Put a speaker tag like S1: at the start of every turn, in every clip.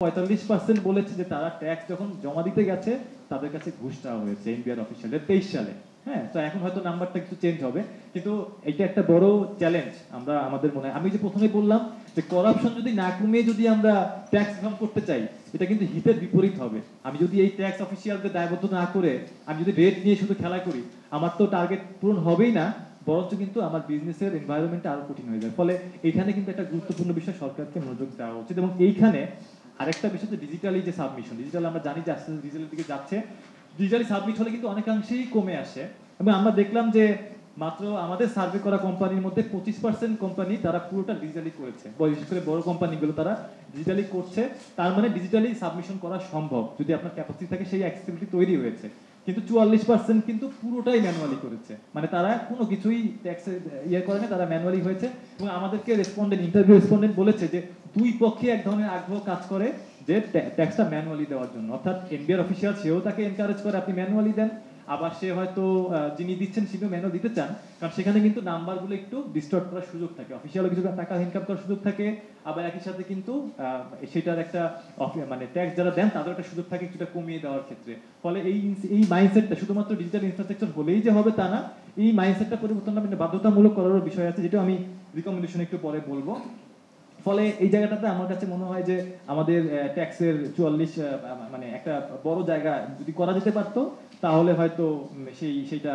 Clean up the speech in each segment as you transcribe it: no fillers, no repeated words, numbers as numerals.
S1: 45% বলেছে যে তারা ট্যাক্স যখন জমা দিতে গেছে তাদের কাছে ঘুষ নেওয়া হয়েছে এনবিআর অফিসিয়ালের 23 সালে। হ্যাঁ, তো এখন হয়তো নাম্বারটা একটু চেঞ্জ হবে, কিন্তু এটা একটা বড় চ্যালেঞ্জ আমরা আমাদের মনে হয়। আমি যে প্রথমে বললাম যে করাপশন যদি না কমিয়ে যদি আমরা ট্যাক্স রিফর্ম করতে চাই, এটা কিন্তু হিতের বিপরীত হবে। আমি যদি এই ট্যাক্স অফিসিয়ালদের দায়বদ্ধ না করে আমি যদি রেট নিয়ে শুধু খেলা করি, আমার তো টার্গেট পূরণ হবেই না, বরঞ্চ কিন্তু আমার বিজনেসের এনভায়রনমেন্টটা আরো কঠিন হয়ে যায়। ফলে এইখানে কিন্তু একটা গুরুত্বপূর্ণ বিষয় সরকারকে মনোযোগ দেওয়া উচিত। এবং এইখানে আরেকটা বিষয় যে ডিজিটালি যে সাবমিশন, ডিজিটাল আমরা জানি যে আস্তে আস্তে ডিজিটালের দিকে যাচ্ছে, ডিজিটালি সাবমিট হলে কিন্তু অনেকাংশেই কমে আসে। এবং আমরা দেখলাম যে মাত্র আমাদের সার্ভে করা কোম্পানির মধ্যে 25% কোম্পানি তারা পুরোটা ডিজিটালি করেছে, বিশেষ করে বড় কোম্পানিগুলো তারা ডিজিটালি করছে। তার মানে ডিজিটালি সাবমিশন করা সম্ভব যদি আপনার ক্যাপাসিটি থাকে, সেই অ্যাক্সেসিবিলিটি তৈরি হয়েছে। কিন্তু 44% কিন্তু পুরোটাই ম্যানুয়ালি করেছে, মানে তারা কোনো কিছুই ট্যাক্সে ইয়ে করে না, তারা ম্যানুয়ালি হয়েছে। এবং আমাদেরকে ইন্টারভিউ রেসপন্ডেন্ট বলেছে যে দুই পক্ষে এক ধরনের আগ্রহ কাজ করে যে ট্যাক্সটা ম্যানুয়ালি দেওয়ার জন্য, অর্থাৎ এনবিআর অফিসিয়াল সেও তাকে এনকারেজ করে আপনি ম্যানুয়ালি দেন, আবার সে হয়তো যিনি দিচ্ছেন সেও ম্যানুয়াল দিতে চান, কারণ সেখানে কিন্তু নাম্বারগুলো একটু ডিস্টর্ট করার সুযোগ থাকে, অফিসিয়ালও কিছু টাকা ইনকাম করার সুযোগ থাকে, আবার একই সাথে কিন্তু সেটার একটা মানে ট্যাক্স যারা দেন তাদের একটা সুযোগ থাকে কিছুটা কমিয়ে দেওয়ার ক্ষেত্রে। ফলে এই মাইন্ডসেটটা শুধুমাত্র ডিজিটাল ইনফ্রাস্ট্রাকচার হলেই যে হবে তা না, এই মাইন্ডসেটটা পরিবর্তন বাধ্যতামূলক করার বিষয় আছে, যেটা আমি রিকমেন্ডেশন একটু পরে বলবো। ফলে এই জায়গাটাতে আমার কাছে মনে হয় যে আমাদের ট্যাক্সের 44 মানে একটা বড় জায়গা যদি করা যেতে পারতো, তাহলে হয়তো সেইটা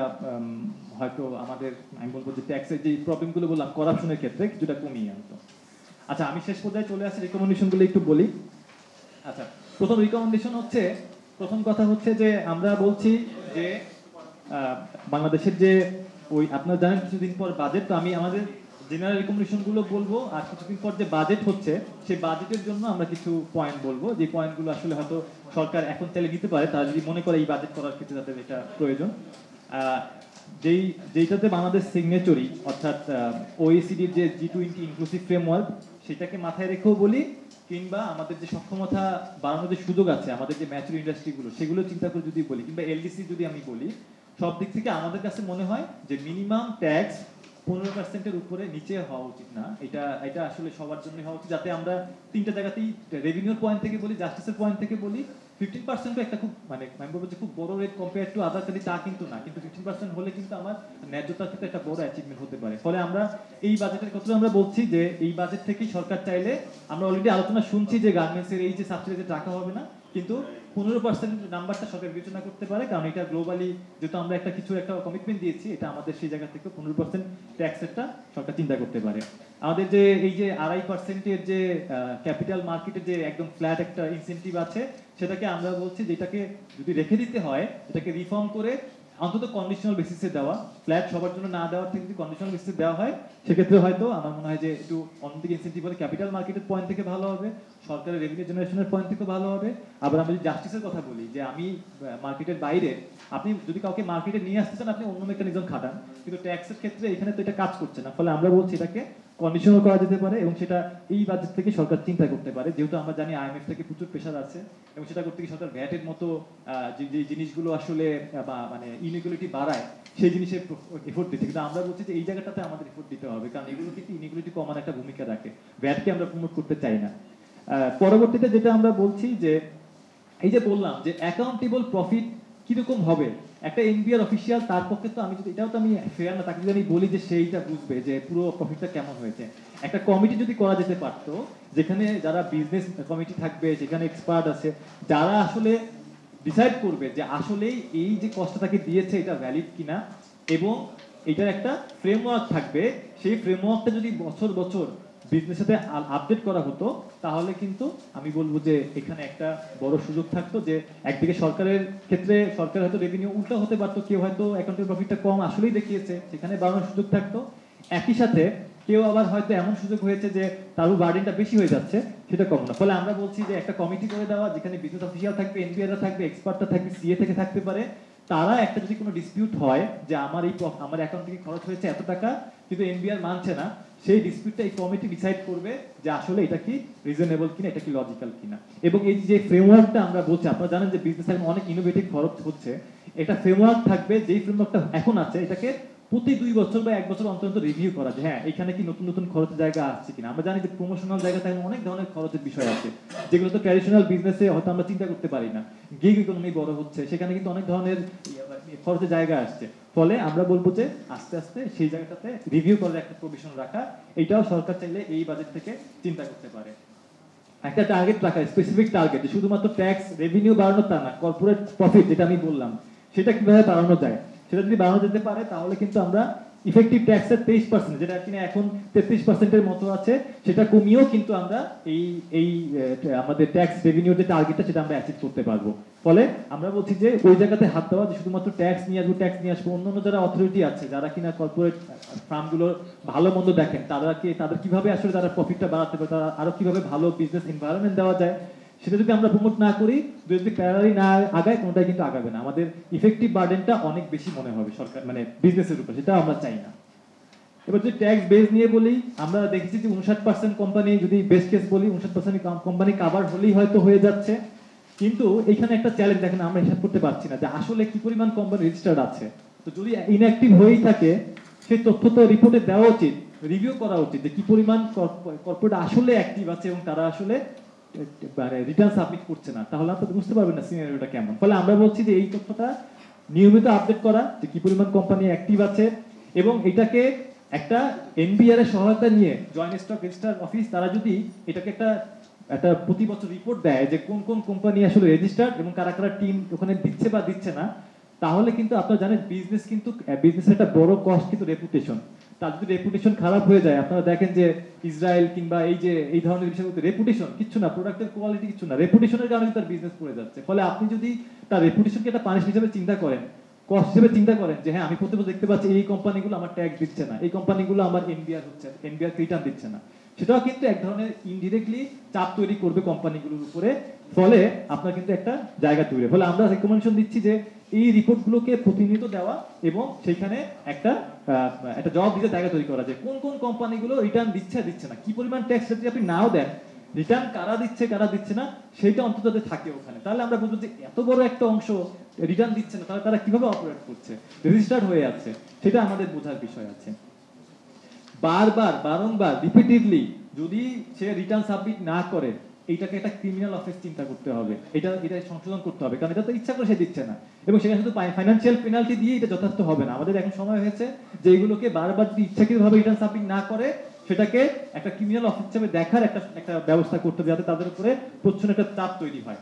S1: হয়তো আমাদের, আমি বলবো যে ট্যাক্সের যে প্রবলেমগুলো বললাম করাপশনের ক্ষেত্রে কিছুটা কমিয়ে আনতো। আচ্ছা, আমি শেষ পর্যায়ে চলে আসি, রিকমেন্ডেশনগুলো একটু বলি। আচ্ছা, প্রথম রিকমেন্ডেশন হচ্ছে, প্রথম কথা হচ্ছে যে আমরা বলছি যে বাংলাদেশের যে ওই আপনারা জানেন কিছুদিন পর বাজেট, তো আমি আমাদের জেনারেল রিকমেন্ডেশনগুলো বলবো, আর কিছুদিন পর যে বাজেট হচ্ছে সেই বাজেটের জন্য আমরা কিছু পয়েন্ট বলবো, যে পয়েন্টগুলো আসলে হয়তো সরকার এখন চাইলে দিতে পারে, তারা যদি মনে করে এই বাজেট করার ক্ষেত্রে তাদের এটা প্রয়োজন। যেইটাতে বাংলাদেশ সিগনেচরি, অর্থাৎ ওইসিডির যে G20 ইনক্লুসিভ ফ্রেমওয়ার্ক, সেটাকে মাথায় রেখেও বলি, কিংবা আমাদের যে সক্ষমতা বাড়ানোর যে সুযোগ আছে, আমাদের যে ম্যাচুর ইন্ডাস্ট্রিগুলো সেগুলো চিন্তা করে যদি বলি, কিংবা এলডিসি যদি আমি বলি, সব দিক থেকে আমাদের কাছে মনে হয় যে মিনিমাম ট্যাক্স 15%-এর উপরে নিচে হওয়া উচিত না। এটা আসলে সবার জন্য হওয়া উচিত, যাতে আমরা তিনটা জায়গাতেই রেভিনিউর পয়েন্ট থেকে বলি, জাস্টিসের পয়েন্ট থেকে বলি। 15% একটা খুব মানে আমি বলবো যে খুব বড় rate compare to other country তা কিন্তু না, কিন্তু 15% হলে কিন্তু আমার ন্যায্যতার ক্ষেত্রে একটা বড় অ্যাচিভমেন্ট হতে পারে। ফলে আমরা এই বাজেটের কথা আমরা বলছি যে এই বাজেট থেকেই সরকার চাইলে, আমরা অলরেডি আলোচনা শুনছি যে গার্মেন্টসের এই যে সাবসিডিতে টাকা হবে না, কিন্তু 15% নাম্বারটা সরকার বিবেচনা করতে পারে, কারণ এটা গ্লোবালি যেহেতু আমরা একটা কমিটমেন্ট দিয়েছি, এটা আমাদের সেই জায়গা থেকে 15% ট্যাক্সেরটা সরকার চিন্তা করতে পারে। আমাদের যে এই যে 2.5%-এর যে ক্যাপিটাল মার্কেটের যে একদম ফ্ল্যাট একটা ইনসেন্টিভ আছে, সেটাকে আমরা বলছি যে এটাকে যদি রেখে দিতে হয়, এটাকে রিফর্ম করে অন্তত কন্ডিশনাল বেসিসে দেওয়া, ফ্ল্যাট সবার জন্য না দেওয়ার থেকে যদি কন্ডিশনাল বেসিসে দেওয়া হয়, সেক্ষেত্রে হয়তো আমার মনে হয় যে একটু অন্যদিকে ইনসেন্টিভ হলে ক্যাপিটাল মার্কেটের পয়েন্ট থেকে ভালো হবে, সরকারের রেভিনিউ জেনারেশনের পয়েন্ট থেকে ভালো হবে। আবার আমরা যদি জাস্টিসের কথা বলি, যে আমি মার্কেটের বাইরে, আপনি যদি কাউকে মার্কেটে নিয়ে আসতে চান আপনি অন্য মেকানিজম খাটান, কিন্তু ট্যাক্সের ক্ষেত্রে এখানে তো এটা কাজ করছে না। ফলে আমরা বলছি এটাকে কন্ডিশনাল করা যেতে পারে, এবং সেটা এই বাজেট থেকে সরকার চিন্তা করতে পারে, যেহেতু আমরা জানি আইএমএফ থেকে প্রচুর প্রেশার আছে, এবং সেটা করতে গিয়ে সরকার ভ্যাটের মতো যে জিনিসগুলো আসলে মানে ইনইকুয়ালিটি বাড়ায় সেই জিনিসের এফোর্ট দিচ্ছে, কিন্তু আমরা বলছি যে এই জায়গাটাতে আমাদের এফোর্ট দিতে হবে, কারণ এগুলো কিন্তু ইনইকুয়ালিটি কমানোর একটা ভূমিকা রাখে, ভ্যাটকে আমরা প্রমোট করতে চাই না। পরবর্তীতে যেটা আমরা বলছি যে এই যে বললাম যে অ্যাকাউন্টেবল প্রফিট কিরকম হবে, একটা এনবিআর অফিসিয়াল তার পক্ষে তো আমি যদি, এটাও তো আমি ফেয়ার না, তাকে যদি আমি বলি যে সেইটা বুঝবে যে পুরো প্রফিটটা কেমন হয়েছে। একটা কমিটি যদি করা যেতে পারতো, যেখানে যারা বিজনেস কমিটি থাকবে, যেখানে এক্সপার্ট আছে, যারা আসলে ডিসাইড করবে যে আসলেই এই যে কষ্টটা তাকে দিয়েছে এটা ভ্যালিড কিনা, এবং এটার একটা ফ্রেমওয়ার্ক থাকবে, সেই ফ্রেমওয়ার্কটা যদি বছর বছর বিজনেস সাথে আপডেট করা হতো, তাহলে কিন্তু আমি বলবো যে এখানে একটা বড় সুযোগ থাকতো, যে একদিকে সরকারের ক্ষেত্রে সরকার হয়তো রেভিনিউ উল্টো হতে পারতো, কেউ হয়তো অ্যাকাউন্টের প্রফিটটা কম আসলেই দেখিয়েছে, সেখানে বাড়ানোর সুযোগ থাকতো। একই সাথে কেউ আবার হয়তো এমন সুযোগ হয়েছে যে তারও বার্ডেনটা বেশি হয়ে যাচ্ছে, সেটা কম না। ফলে আমরা বলছি যে একটা কমিটি করে দেওয়া, যেখানে বিজনেস অফিসিয়াল থাকবে, এনবিআররা থাকবে, এক্সপার্টরা থাকবে, সিএ থেকে থাকতে পারে, তারা একটা যদি কোনো ডিসপিউট হয় যে আমার অ্যাকাউন্ট থেকে খরচ হয়েছে এত টাকা, কিন্তু এনবিআর মানছে না, সেই ডিসপিউটটা এই কমিটি ডিসাইড করবে যে আসলে এটা কি রিজনেবল কিনা, এটা কি লজিক্যাল কিনা। এবং এই যে ফ্রেমওয়ার্কটা আমরা বলছি, আপনারা জানেন যে বিজনেস এখন অনেক ইনোভেটিভ খরচ হচ্ছে, এটা ফ্রেমওয়ার্ক থাকবে, যেই ফ্রেমওয়ার্কটা এখন আছে এটাকে প্রতি 2 বছর বা 1 বছর অন্তর অন্তর রিভিউ করা যে হ্যাঁ এখানে কি নতুন নতুন খরচের জায়গা আসছে কিনা। আমরা জানি যে প্রমোশনাল জায়গাতে অনেক ধরনের খরচের বিষয় আছে, যেগুলো তো ট্র্যাডিশনাল বিজনেসে হয়তো আমরা চিন্তা করতে পারি না। গিগ ইকোনমি বড় হচ্ছে, সেখানে কিন্তু অনেক ধরনের খরচের জায়গা আসছে। ফলে আমরা বলবো যে আস্তে আস্তে সেই জায়গাটাতে রিভিউ করার একটা প্রভিশন রাখা, এটাও সরকার চাইলে এই বাজেট থেকে চিন্তা করতে পারে। একটা টার্গেট রাখা, স্পেসিফিক টার্গেট, শুধুমাত্র ট্যাক্স রেভিনিউ বাড়ানো তা না, কর্পোরেট প্রফিট যেটা আমি বললাম সেটা কিভাবে বাড়ানো যায়, সেটা যদি বাড়ানো যেতে পারে তাহলে কিন্তু আমরা ইফেক্টিভ ট্যাক্সের 23%, যেটা কিনা এখন 33%-এর মতো আছে, সেটা কমিয়েও কিন্তু আমরা এই এই আমাদের ট্যাক্স রেভিনিউর যে টার্গেটটা সেটা আমরা অ্যাচিভ করতে পারবো। ফলে আমরা বলছি যে ওই জায়গাতে হাত দেওয়া, যে শুধুমাত্র ট্যাক্স নিয়ে আসবো, অন্যান্য যারা অথরিটি আছে, যারা কিনা কর্পোরেট ফার্মগুলো ভালো মন্দ দেখেন, তাদের কিভাবে আসলে তারা প্রফিটটা বাড়াতে পারে, তারা আরো কিভাবে ভালো বিজনেস এনভায়রনমেন্ট দেওয়া যায়, সেটা যদি আমরা প্রমোট না করি, যদি প্যারালি না আগায়, কোনোটাই কিন্তু আগাবে না। আমাদের ইফেক্টিভ বার্ডেনটা অনেক বেশি মনে হবে সরকার মানে বিজনেসের উপর, সেটা আমরা চাই না। এবার যদি ট্যাক্স বেস নিয়ে বলি, আমরা দেখেছি যে 59% কোম্পানি, যদি বেস্ট কেস বলি 59% কোম্পানি কাভার হলেই হয়তো হয়ে যাচ্ছে। কিন্তু এখানে একটা চ্যালেঞ্জ দেখেন, আমরা হিসাব করতে পারছি না যে আসলে কি পরিমাণ কোম্পানি রেজিস্টার্ড আছে। তো যদি ইনঅ্যাক্টিভ হয়েই থাকে, সেই তথ্য তো রিপোর্টে দেওয়া উচিত, রিভিউ করা উচিত যে কি পরিমাণ কর্পোরেট আসলে অ্যাক্টিভ আছে এবং তারা আসলে মানে রিটার্ন সাবমিট করছে না, তাহলে আপনারা বুঝতে পারবেন না সিনারিওটা কেমন। ফলে আমরা বলছি যে এই তথ্যটা নিয়মিত আপডেট করা, যে কি পরিমাণ কোম্পানি অ্যাক্টিভ আছে, এবং এটাকে একটা এনবিআর এর সহায়তা নিয়ে জয়েন্ট স্টক রেজিস্ট্রার অফিস তারা যদি এটাকে একটা প্রতি বছর রিপোর্ট দেয় যে কোন কোন কোম্পানি আসলে রেজিস্টার্ড এবং কারা কারা টিম ওখানে দিচ্ছে বা দিচ্ছে না, তাহলে কিন্তু আপনারা জানেন বিজনেসের একটা বড় কস্ট কিন্তু রেপুটেশন। তার যদি রেপুটেশন খারাপ হয়ে যায়, আপনারা দেখেন যে ইসরায়েল কিংবা এই ধরনের বিষয়গুলোতে রেপুটেশন কিচ্ছু না, প্রোডাক্টের কোয়ালিটি কিচ্ছু না, রেপুটেশনের কারণে তার বিজনেস পড়ে যাচ্ছে। ফলে আপনি যদি তার রেপুটেশনকে একটা পানিশ হিসেবে চিন্তা করেন, কস্ট হিসেবে চিন্তা করেন যে হ্যাঁ আমি প্রতি বছর দেখতে পাচ্ছি এই কোম্পানিগুলো আমার ট্যাক্স দিচ্ছে না, এই কোম্পানিগুলো আমার এনবিআর রিটার্ন দিচ্ছে না, সেটাও কিন্তু এক ধরনের ইনডিরেক্টলি চাপ তৈরি করবে কোম্পানিগুলোর উপরে। ফলে আপনার কিন্তু একটা জায়গা তৈরি। ফলে আমরা রেকমেন্ডেশন দিচ্ছি যে এই রিপোর্টগুলোকে প্রতিনিয়ত দেওয়া এবং সেখানে একটা জবাব দিতে জায়গা তৈরি করা, যে কোন কোন কোম্পানিগুলো রিটার্ন দিচ্ছে না, কি পরিমাণ ট্যাক্স যদি আপনি নাও দেন, রিটার্ন কারা দিচ্ছে না সেটা অন্তত যাতে থাকে ওখানে। তাহলে আমরা বুঝবো যে এত বড় একটা অংশ রিটার্ন দিচ্ছে না, তাহলে তারা কিভাবে অপারেট করছে, রেজিস্টার্ড হয়ে আছে, সেটা আমাদের বোঝার বিষয় আছে। বারংবার রিপিটেডলি যদি সে রিটার্ন সাবমিট না করে, এইটাকে একটা ক্রিমিনাল অফেন্স চিন্তা করতে হবে, এটা সংশোধন করতে হবে, কারণ এটা তো ইচ্ছা করে সে দিচ্ছে না, এবং সেখানে শুধু ফাইন্যান্সিয়াল পেনাল্টি দিয়ে এটা যথেষ্ট হবে না। আমাদের এখন সময় হয়েছে যে এইগুলোকে বারবার যদি ইচ্ছাকৃতভাবে রিটার্ন সাবমিট না করে, সেটাকে একটা ক্রিমিনাল অফেন্স হিসেবে দেখার একটা ব্যবস্থা করতে হবে, যাতে তাদের উপরে প্রচ্ছন্ন একটা চাপ তৈরি হয়।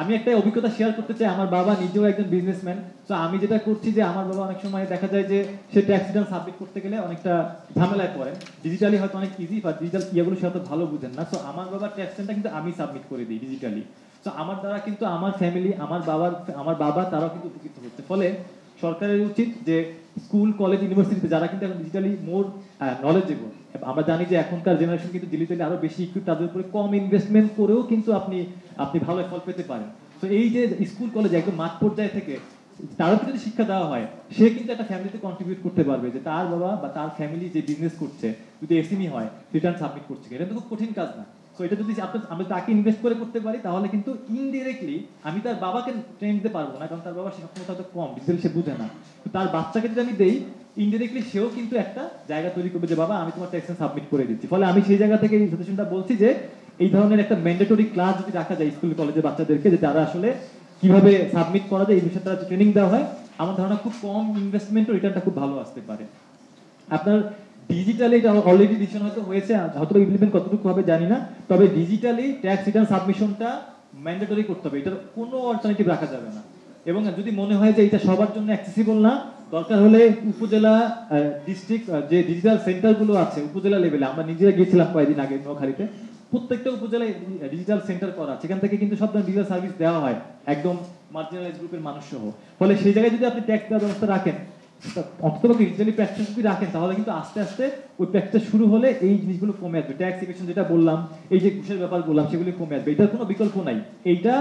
S1: আমি একটা অভিজ্ঞতা শেয়ার করতে চাই, আমার বাবা নিজেও একজন বিজনেসম্যান। তো আমি যেটা করছি যে আমার বাবা অনেক সময় দেখা যায় যে সে ট্যাক্স রিটার্ন সাবমিট করতে গেলে অনেকটা ঝামেলায় পড়েন, ডিজিটালি হয়তো অনেক ইজি, বা ডিজিটাল ইয়েগুলো সে হয়তো ভালো বুঝেন না। তো আমার বাবার ট্যাক্স রিটার্নটা কিন্তু আমি সাবমিট করে দিই ডিজিটালি। তো আমার দ্বারা কিন্তু আমার ফ্যামিলি, আমার বাবা তারাও কিন্তু উপকৃত হচ্ছে। ফলে সরকারের উচিত যে স্কুল কলেজ ইউনিভার্সিটিতে যারা কিন্তু এখন ডিজিটালি মোর নলেজেবল, আমরা জানি যে এখনকার জেনারেশন কিন্তু ডিজিটালি আরো বেশি ইকুইপ, তাদের উপরে কম ইনভেস্টমেন্ট করেও কিন্তু আপনি ভালো ফল পেতে পারেন। তো এই যে স্কুল কলেজ একদম মাঠ পর্যায়ে থেকে তারও যদি শিক্ষা দেওয়া হয়, সে কিন্তু একটা ফ্যামিলিতে কন্ট্রিবিউট করতে পারবে যে তার বাবা বা তার ফ্যামিলি যে বিজনেস করছে, যদি এসএমই হয়, রিটার্ন সাবমিট করছে, এটা তো খুব কঠিন কাজ না। তো এটা যদি আমরা তাকে ইনভেস্ট করে করতে পারি, তাহলে কিন্তু ইনডিরেক্টলি আমি তার বাবাকে ট্রেন দিতে পারবো না, কারণ তার বাবা সক্ষমতা তো কম, ডিজিটাল সে বুঝে না। তো তার বাচ্চাকে যদি আমি দেই, ইনডিরেক্টলি সেও কিন্তু একটা জায়গা তৈরি করবে যে বাবা আমি তোমার ট্যাক্স সাবমিট করে দিচ্ছি। ফলে আমি সেই জায়গা থেকে এই সাজেশনটা বলছি যে এই ধরনের একটা ম্যান্ডেটরি ক্লাস যদি রাখা যায় স্কুল কলেজের বাচ্চাদেরকে, যে তারা আসলে কিভাবে সাবমিট করা যায় এই বিষয়ে তারা ট্রেনিং দেওয়া হয়, আমার ধারণা খুব কম ইনভেস্টমেন্ট রিটার্নটা খুব ভালো আসতে পারে। আপনার ডিজিটালি এটা অলরেডি ডিসিশন হয়তো হয়েছে, হয়তো ইমপ্লিমেন্ট কতটুকু হবে জানি না, তবে ডিজিটালি ট্যাক্স রিটার্ন সাবমিশনটা ম্যান্ডেটরি করতে হবে, এটার কোনো অল্টারনেটিভ রাখা যাবে না। এবং যদি মনে হয় যে এটা সবার জন্য অ্যাক্সেসিবল না, দরকার হলে উপজেলা ডিস্ট্রিক্ট যে ডিজিটাল সেন্টারগুলো আছে উপজেলা লেভেলে, আমরা নিজেরা গিয়েছিলাম কয়েকদিন আগে নোয়াখালীতে, প্রত্যেকটা উপজেলায় ডিজিটাল সেন্টার করা, সেখান থেকে কিন্তু সব ধরনের ডিজিটাল সার্ভিস দেওয়া হয় একদম মার্জিনালাইজ গ্রুপের মানুষ সহ। ফলে সেই জায়গায় যদি আপনি ট্যাক্স দেওয়ার ব্যবস্থা রাখেন, অন্তত ডিজিটালি প্র্যাকটিস যদি রাখেন, তাহলে কিন্তু আস্তে আস্তে ওই প্র্যাকটিস শুরু হলে এই জিনিসগুলো কমে আসবে। ট্যাক্স ইভেশন যেটা বললাম, এই যে ঘুষের ব্যাপার বললাম, সেগুলি কমে আসবে, এটার কোনো বিকল্প নাই। এইটা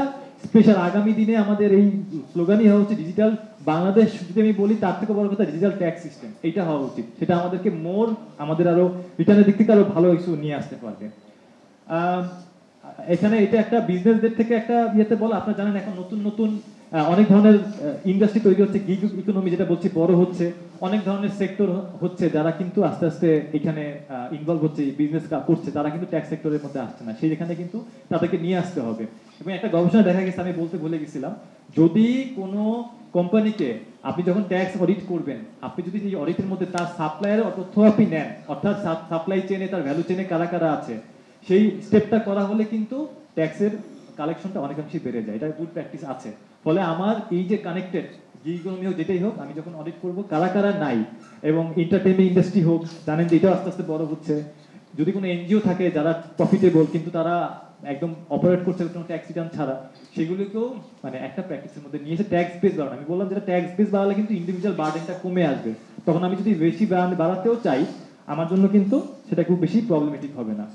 S1: স্পেশাল আগামী দিনে আমাদের এই স্লোগানই হওয়া উচিত ডিজিটাল বাংলাদেশ। যদি আমি বলি তার থেকে বড় কথা ডিজিটাল ট্যাক্স সিস্টেম, এইটা হওয়া উচিত। সেটা আমাদেরকে আমাদের আরো রিটার্নের দিক থেকে আরো ভালো কিছু নিয়ে আসতে পারবে। এখানে এটা একটা বিজনেসদের থেকে একটা ইয়েতে বলা, আপনারা জানেন এখন নতুন নতুন অনেক ধরনের ইন্ডাস্ট্রি তৈরি হচ্ছে, গিগ ইকোনমি যেটা বলছি বড় হচ্ছে, অনেক ধরনের সেক্টর হচ্ছে যারা কিন্তু আস্তে আস্তে এখানে ইনভলভ হচ্ছে, বিজনেস করছে, তারা কিন্তু ট্যাক্স সেক্টরের মধ্যে আসছে না, সেইখানে কিন্তু তাদেরকে নিয়ে আসতে হবে। এবং একটা গবেষণা দেখা গেছে, আমি বলতে ভুলে গেছিলাম, যদি কোনো কোম্পানিকে আপনি যখন ট্যাক্স অডিট করবেন, আপনি যদি এই অডিটের মধ্যে তার সাপ্লায়ারের তথ্য আপনি নেন, অর্থাৎ সাপ্লাই চেনে, তার ভ্যালু চেনে কারা কারা আছে, সেই স্টেপটা করা হলে কিন্তু ট্যাক্সের কালেকশনটা অনেকাংশে বেড়ে যায়। এটা গুড প্র্যাকটিস আছে। ফলে আমার এই যে কানেক্টেড গিগ ইকোনমি হোক, যেটাই হোক, আমি যখন অডিট করবো কারা কারা নাই, এবং এন্টারটেইনমেন্ট ইন্ডাস্ট্রি হোক, জানেন যে এটাও আস্তে আস্তে বড় হচ্ছে, যদি কোনো এনজিও থাকে যারা প্রফিটেবল কিন্তু তারা একদম অপারেট করছে কোনো ট্যাক্স রিটার্ন ছাড়া, সেগুলোকেও মানে একটা প্র্যাকটিসের মধ্যে নিয়ে এসে ট্যাক্স বেস বাড়ানো। আমি বললাম যেটা ট্যাক্স বেস বাড়ালে কিন্তু ইন্ডিভিজুয়াল বার্ডেনটা কমে আসবে, তখন আমি যদি বেশি বাড়াতেও চাই আমার জন্য কিন্তু সেটা খুব বেশি প্রবলেমেটিক হবে না।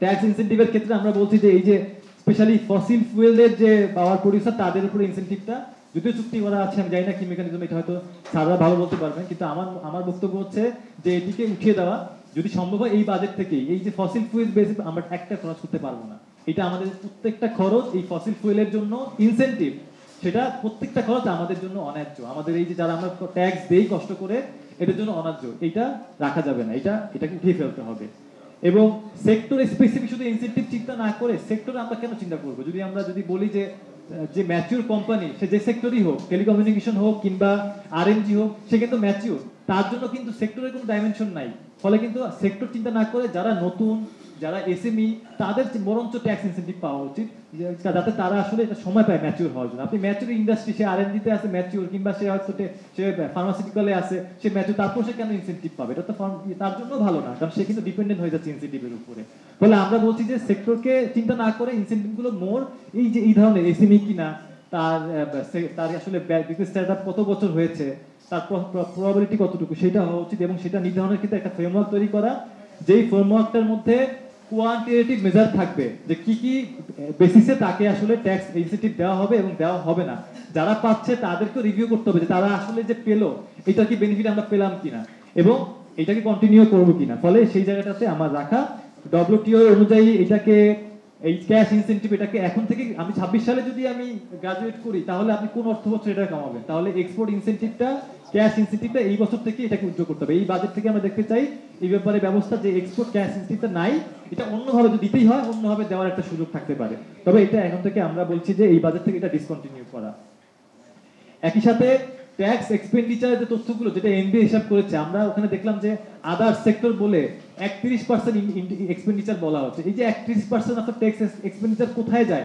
S1: ট্যাক্স ইনসেন্টিভের ক্ষেত্রে আমরা বলছি যে এই যে স্পেশালি ফসিল ফুয়েলের যে পাওয়ার প্রডিউসার তাদের উপরে ইনসেন্টিভটা যদিও চুক্তি করা আছে, আমি জানি না কি মেকানিজম, এটা হয়তো স্যাররা ভালো বলতে পারবেন, কিন্তু আমার বক্তব্য হচ্ছে যে এটিকে উঠিয়ে দেওয়া যদি সম্ভব হয় এই বাজেট থেকেই। এই যে ফসিল ফুয়েল বেসে আমরা একটা খরচ করতে পারবো না, এটা আমাদের প্রত্যেকটা খরচ এই ফসিল ফুয়েলের জন্য ইনসেন্টিভ, সেটা প্রত্যেকটা খরচ আমাদের জন্য অন্যায্য। আমাদের এই যে যারা আমরা ট্যাক্স দেই কষ্ট করে, এটার জন্য অন্যায্য, এটা রাখা যাবে না, এটাকে উঠিয়ে ফেলতে হবে। এবং সেক্টর স্পেসিফিক শুধু ইনসেন্টিভ চিন্তা না করে সেক্টরে আমরা কেন চিন্তা করবো, আমরা যদি বলি যে যে ম্যাচিউর কোম্পানি, সে যে সেক্টরই হোক, টেলিকমিউনিকেশন হোক কিংবা আরএনজি হোক, সে কিন্তু ম্যাচিউর, তার জন্য কিন্তু সেক্টরের কোনো ডাইমেনশন নাই। ফলে কিন্তু সেক্টর চিন্তা না করে যারা নতুন, যারা এসএমই, তাদের বরঞ্চ ট্যাক্স ইনসেন্টিভ পাওয়া উচিত, যাতে তারা আসলে এটা সময় পায় ম্যাচিউর হওয়ার জন্য। আপনি ম্যাচিউর ইন্ডাস্ট্রি, সে আরএনডিতে আছে ম্যাচিউর, কিংবা সে হয়তো সে ফার্মাসিউটিক্যালে আছে সে ম্যাচিউর, তারপর সে কেন ইনসেন্টিভ পাবে? এটা তো তার জন্য ভালো না, কারণ সে কিন্তু ডিপেন্ডেন্ট হয়ে যাচ্ছে ইনসেন্টিভের উপরে। ফলে আমরা বলছি যে সেক্টরকে চিন্তা না করে ইনসেন্টিভ গুলো মোর এই যে এই ধরনের এসএমই কিনা, তার আসলে বিজনেস সেটআপ কত বছর হয়েছে, তার প্রবাবিলিটি কতটুকু, সেটা হওয়া উচিত। এবং সেটা নির্ধারণের ক্ষেত্রে একটা ফ্রেমওয়ার্ক তৈরি করা, যেই ফ্রেমওয়ার্কটার মধ্যে কোয়ান্টিটেটিভ মেজার থাকবে, যে কি কি বেসিসে তাকে আসলে ট্যাক্স ইনসেন্টিভ দেওয়া হবে এবং দেওয়া হবে না। যারা পাচ্ছে তাদেরকে রিভিউ করতে হবে যে তারা আসলে যে পেলো, এটা কি বেনিফিট আমরা পেলাম কিনা, এবং এটাকে কন্টিনিউ করবো কিনা। ফলে সেই জায়গাটাতে আমার রাখা ডব্লিউটিও অনুযায়ী এটাকে, এই ক্যাশ ইনসেন্টিভ, এটাকে এখন থেকে আমি 26 সালে যদি আমি গ্রাজুয়েট করি, তাহলে আপনি কোন অর্থ বছর এটা কামাবেন? তাহলে এক্সপোর্ট ইনসেন্টিভটা, ক্যাশ ইনসেন্টিভটা এই বছর থেকে এটাকে উজ্জ্বল করতে হবে। এই বাজেট থেকে আমরা দেখতে চাই এই ব্যাপারে ব্যবস্থা, যে এক্সপোর্ট ক্যাশ ইনসেন্টিভটা নাই, এটা অন্যভাবে যদি দিতেই হয় অন্যভাবে দেওয়ার একটা সুযোগ থাকতে পারে। তবে এটা এখন থেকে আমরা বলছি যে এই বাজেট থেকে এটা ডিসকন্টিনিউ করা। একই সাথে ট্যাক্স এক্সপেন্ডিচারের যে তথ্যগুলো, যেটা এনবিএ হিসাব করেছে, আমরা ওখানে দেখলাম যে আদার সেক্টর বলে 31% এক্সপেন্ডিচার বলা হচ্ছে। এই যে 31% আপনার ট্যাক্স এক্সপেন্ডিচার কোথায় যায়?